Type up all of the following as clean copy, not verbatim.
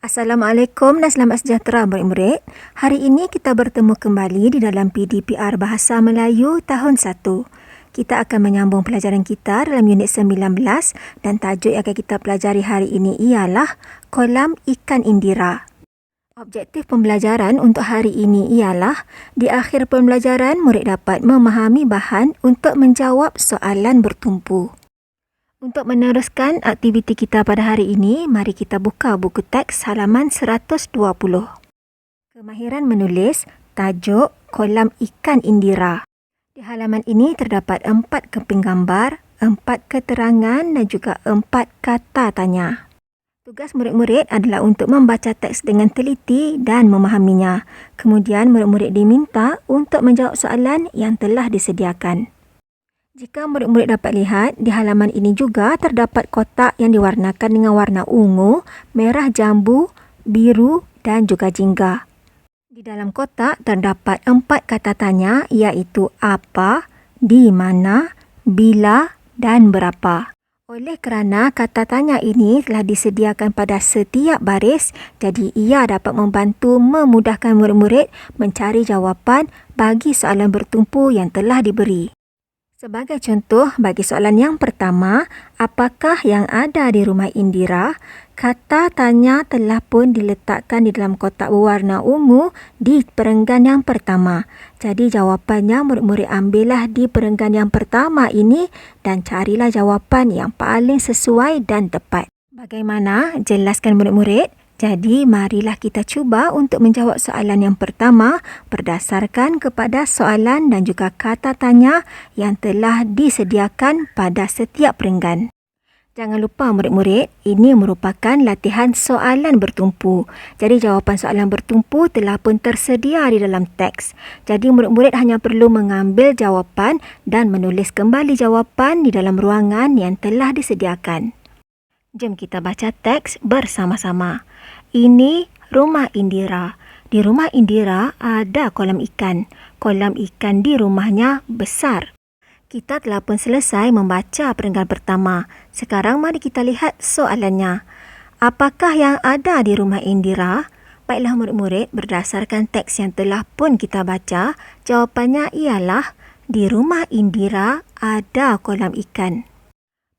Assalamualaikum dan selamat sejahtera murid-murid. Hari ini kita bertemu kembali di dalam PDPR Bahasa Melayu tahun 1. Kita akan menyambung pelajaran kita dalam unit 19 dan tajuk yang akan kita pelajari hari ini ialah Kolam Ikan Indira. Objektif pembelajaran untuk hari ini ialah di akhir pembelajaran murid dapat memahami bahan untuk menjawab soalan bertumpu. Untuk meneruskan aktiviti kita pada hari ini, mari kita buka buku teks halaman 120. Kemahiran menulis, tajuk Kolam Ikan Indira. Di halaman ini terdapat 4 keping gambar, 4 keterangan dan juga 4 kata tanya. Tugas murid-murid adalah untuk membaca teks dengan teliti dan memahaminya. Kemudian murid-murid diminta untuk menjawab soalan yang telah disediakan. Jika murid-murid dapat lihat, di halaman ini juga terdapat kotak yang diwarnakan dengan warna ungu, merah jambu, biru dan juga jingga. Di dalam kotak terdapat 4 kata tanya iaitu apa, di mana, bila dan berapa. Oleh kerana kata tanya ini telah disediakan pada setiap baris, jadi ia dapat membantu memudahkan murid-murid mencari jawapan bagi soalan bertumpu yang telah diberi. Sebagai contoh, bagi soalan yang pertama, apakah yang ada di rumah Indira? Kata tanya telah pun diletakkan di dalam kotak berwarna ungu di perenggan yang pertama. Jadi jawapannya murid-murid ambillah di perenggan yang pertama ini dan carilah jawapan yang paling sesuai dan tepat. Bagaimana? Jelaskan murid-murid. Jadi, marilah kita cuba untuk menjawab soalan yang pertama berdasarkan kepada soalan dan juga kata tanya yang telah disediakan pada setiap perenggan. Jangan lupa murid-murid, ini merupakan latihan soalan bertumpu. Jadi, jawapan soalan bertumpu telah pun tersedia di dalam teks. Jadi, murid-murid hanya perlu mengambil jawapan dan menulis kembali jawapan di dalam ruangan yang telah disediakan. Jom kita baca teks bersama-sama. Ini rumah Indira. Di rumah Indira ada kolam ikan. Kolam ikan di rumahnya besar. Kita telah pun selesai membaca perenggan pertama. Sekarang mari kita lihat soalannya. Apakah yang ada di rumah Indira? Baiklah murid-murid, berdasarkan teks yang telah pun kita baca, jawapannya ialah di rumah Indira ada kolam ikan.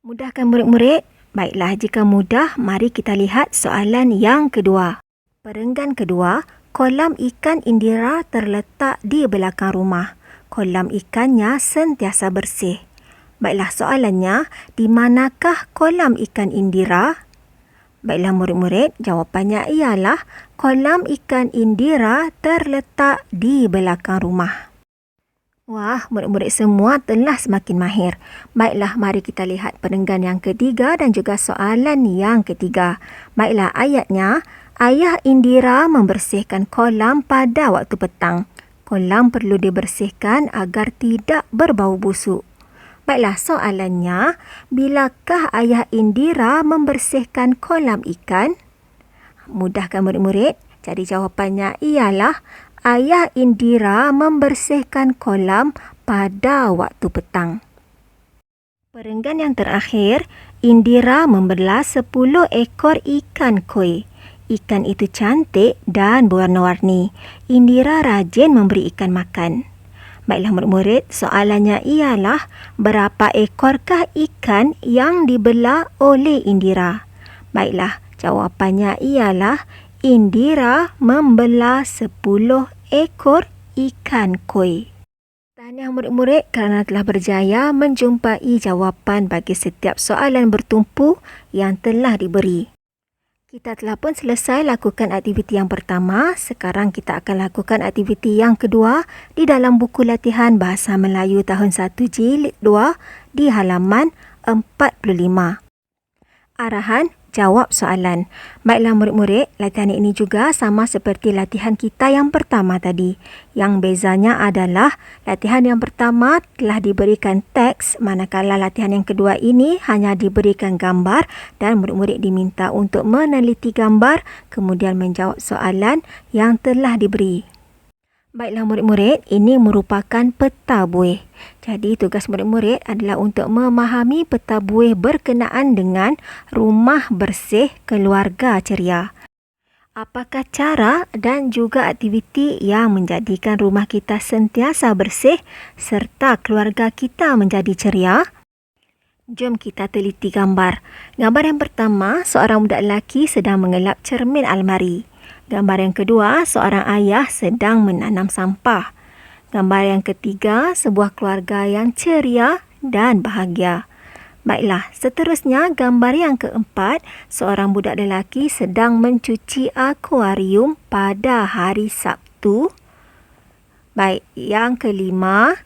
Mudahkan murid-murid? Baiklah, jika mudah, mari kita lihat soalan yang kedua. Perenggan kedua, kolam ikan Indira terletak di belakang rumah. Kolam ikannya sentiasa bersih. Baiklah, soalannya, di manakah kolam ikan Indira? Baiklah murid-murid, jawapannya ialah kolam ikan Indira terletak di belakang rumah. Wah, murid-murid semua telah semakin mahir. Baiklah, mari kita lihat perenggan yang ketiga dan juga soalan yang ketiga. Baiklah, ayatnya, ayah Indira membersihkan kolam pada waktu petang. Kolam perlu dibersihkan agar tidak berbau busuk. Baiklah, soalannya, bilakah ayah Indira membersihkan kolam ikan? Mudahkan murid-murid? Jadi jawapannya ialah ayah Indira membersihkan kolam pada waktu petang. Perenggan yang terakhir, Indira membelah 10 ekor ikan koi. Ikan itu cantik dan berwarna-warni. Indira rajin memberi ikan makan. Baiklah murid-murid, soalannya ialah berapa ekorkah ikan yang dibelah oleh Indira? Baiklah, jawapannya ialah Indira membelah 10 ekor ikan koi. Tahniah murid-murid kerana telah berjaya menjumpai jawapan bagi setiap soalan bertumpu yang telah diberi. Kita telah pun selesai lakukan aktiviti yang pertama. Sekarang kita akan lakukan aktiviti yang kedua di dalam buku latihan Bahasa Melayu tahun 1 jilid 2 di halaman 45. Arahan, jawab soalan. Baiklah murid-murid, latihan ini juga sama seperti latihan kita yang pertama tadi. Yang bezanya adalah latihan yang pertama telah diberikan teks, manakala latihan yang kedua ini hanya diberikan gambar dan murid-murid diminta untuk meneliti gambar kemudian menjawab soalan yang telah diberi. Baiklah murid-murid, ini merupakan peta buih. Jadi tugas murid-murid adalah untuk memahami peta buih berkenaan dengan rumah bersih keluarga ceria. Apakah cara dan juga aktiviti yang menjadikan rumah kita sentiasa bersih serta keluarga kita menjadi ceria? Jom kita teliti gambar. Gambar yang pertama, seorang budak lelaki sedang mengelap cermin almari. Gambar yang kedua, seorang ayah sedang menanam sampah. Gambar yang ketiga, sebuah keluarga yang ceria dan bahagia. Baiklah, seterusnya gambar yang keempat, seorang budak lelaki sedang mencuci akuarium pada hari Sabtu. Baik, yang kelima,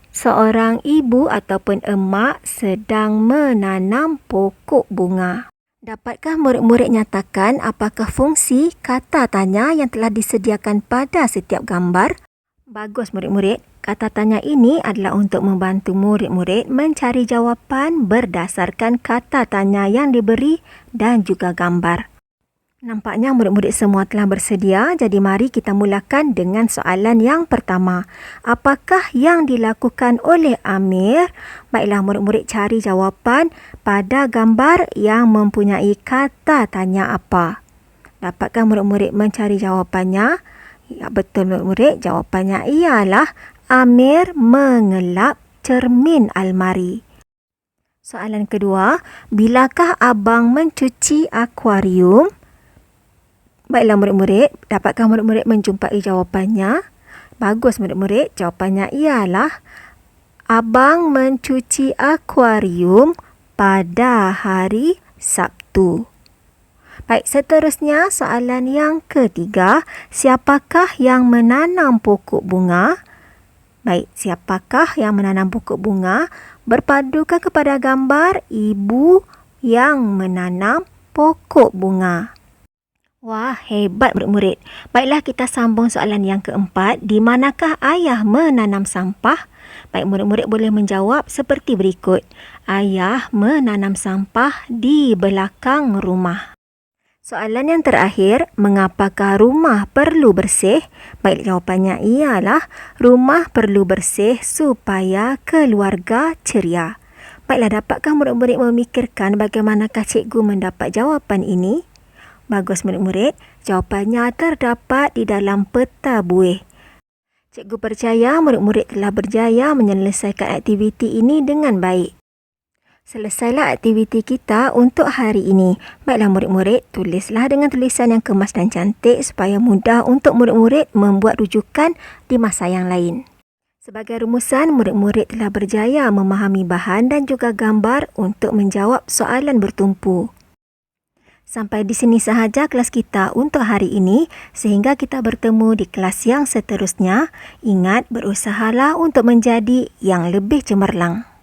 seorang ibu ataupun emak sedang menanam pokok bunga. Dapatkah murid-murid nyatakan apakah fungsi kata tanya yang telah disediakan pada setiap gambar? Bagus murid-murid. Kata tanya ini adalah untuk membantu murid-murid mencari jawapan berdasarkan kata tanya yang diberi dan juga gambar. Nampaknya murid-murid semua telah bersedia, jadi mari kita mulakan dengan soalan yang pertama. Apakah yang dilakukan oleh Amir? Baiklah murid-murid cari jawapan pada gambar yang mempunyai kata tanya apa. Dapatkah murid-murid mencari jawapannya? Ya, betul murid-murid, jawapannya ialah Amir mengelap cermin almari. Soalan kedua, bilakah abang mencuci akuarium? Baiklah murid-murid, dapatkah murid-murid menjumpai jawapannya? Bagus murid-murid, jawapannya ialah abang mencuci akuarium pada hari Sabtu. Baik, seterusnya soalan yang ketiga, siapakah yang menanam pokok bunga? Baik, siapakah yang menanam pokok bunga? Berpadukan kepada gambar ibu yang menanam pokok bunga. Wah, hebat murid-murid. Baiklah kita sambung soalan yang keempat. Di manakah ayah menanam sampah? Baik, murid-murid boleh menjawab seperti berikut. Ayah menanam sampah di belakang rumah. Soalan yang terakhir, mengapakah rumah perlu bersih? Baik, jawapannya ialah rumah perlu bersih supaya keluarga ceria. Baiklah, dapatkah murid-murid memikirkan bagaimanakah cikgu mendapat jawapan ini? Bagus murid-murid, jawapannya terdapat di dalam peta buih. Cikgu percaya murid-murid telah berjaya menyelesaikan aktiviti ini dengan baik. Selesailah aktiviti kita untuk hari ini. Baiklah murid-murid, tulislah dengan tulisan yang kemas dan cantik supaya mudah untuk murid-murid membuat rujukan di masa yang lain. Sebagai rumusan, murid-murid telah berjaya memahami bahan dan juga gambar untuk menjawab soalan bertumpu. Sampai di sini sahaja kelas kita untuk hari ini. Sehingga kita bertemu di kelas yang seterusnya. Ingat, berusahalah untuk menjadi yang lebih cemerlang.